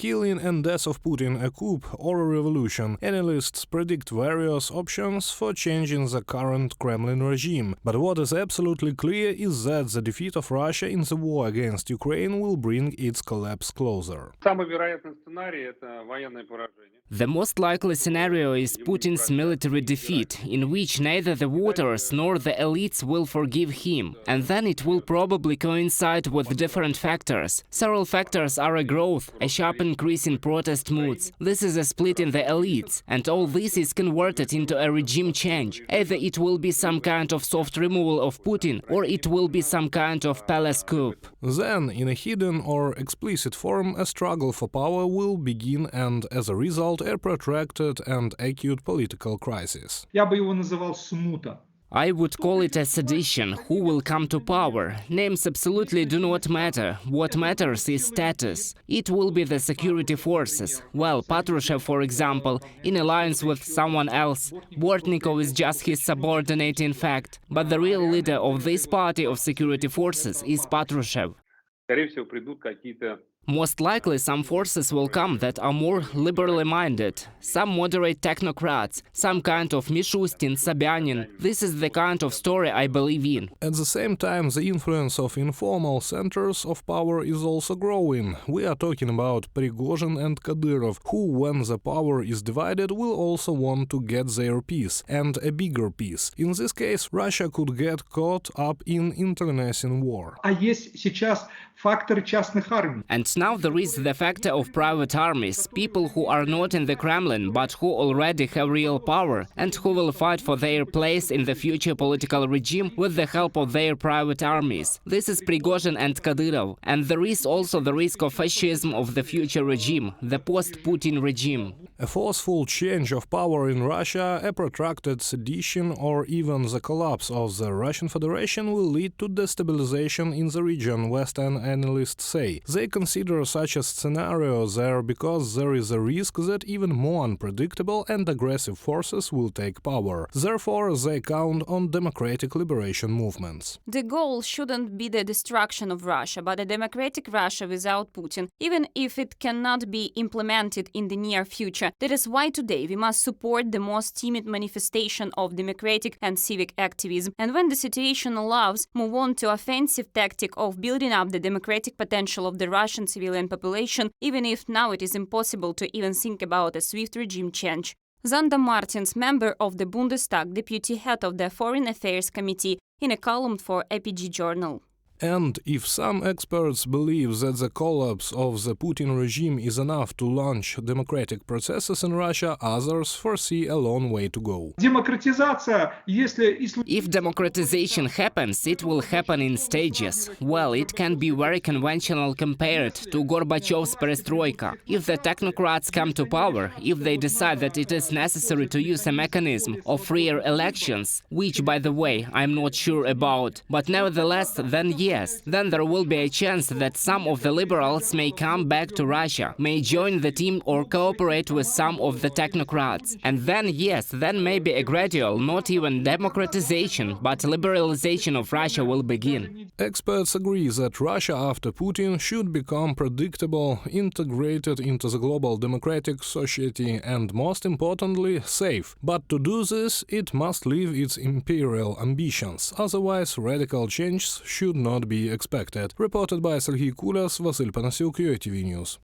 killing and death of Putin a coup or a revolution, analysts predict various options for changing the current Kremlin regime. But what is absolutely clear is that the defeat of Russia in the war against Ukraine will bring its collapse closer. The most likely scenario is Putin's military defeat, in which neither the voters nor the elites will forgive him. And then it will probably coincide with different factors. Several factors are a growth, a sharp increase in protest moods. This is a split in the elites, and all this is converted into a regime change. Either it will be some kind of soft removal of Putin, or it will be some kind of palace coup. Then, in a hidden or explicit form, a struggle for power will begin and, as a result, a protracted and acute political crisis. Я бы его называл смута. I would call it a sedition. Who will come to power? Names absolutely do not matter. What matters is status. It will be the security forces. Well, Patrushev, for example, in alliance with someone else. Bortnikov is just his subordinate in fact. But the real leader of this party of security forces is Patrushev. Most likely some forces will come that are more liberally minded, some moderate technocrats, some kind of Mishustin, Sobyanin. This is the kind of story I believe in. At the same time, the influence of informal centers of power is also growing. We are talking about Prigozhin and Kadyrov, who, when the power is divided, will also want to get their piece, and a bigger piece. In this case, Russia could get caught up in internecine war. А есть сейчас фактор частных армий. And now there is the factor of private armies, people who are not in the Kremlin, but who already have real power, and who will fight for their place in the future political regime with the help of their private armies. This is Prigozhin and Kadyrov. And there is also the risk of fascism of the future regime, the post-Putin regime. A forceful change of power in Russia, a protracted sedition, or even the collapse of the Russian Federation will lead to destabilization in the region, Western analysts say. They consider such a scenario there because there is a risk that even more unpredictable and aggressive forces will take power. Therefore, they count on democratic liberation movements. The goal shouldn't be the destruction of Russia, but a democratic Russia without Putin, even if it cannot be implemented in the near future. That is why today we must support the most timid manifestation of democratic and civic activism, and when the situation allows, move on to offensive tactic of building up the democratic potential of the Russian civilian population, even if now it is impossible to even think about a swift regime change. Zander Martins, member of the Bundestag, deputy head of the Foreign Affairs Committee, in a column for APG Journal. And if some experts believe that the collapse of the Putin regime is enough to launch democratic processes in Russia, others foresee a long way to go. Демократизация, если... If democratization happens, it will happen in stages. Well, it can be very conventional compared to Gorbachev's perestroika. If the technocrats come to power, if they decide that it is necessary to use a mechanism of freer elections, which, by the way, I'm not sure about, but nevertheless, then yes, then there will be a chance that some of the liberals may come back to Russia, may join the team or cooperate with some of the technocrats. And then, yes, then maybe a gradual, not even democratization, but liberalization of Russia will begin. Experts agree that Russia after Putin should become predictable, integrated into the global democratic society and, most importantly, safe. But to do this, it must leave its imperial ambitions, otherwise radical changes should not be expected. Reported by Serhiy Kulas, Vasyl Panasiuk, UATV News.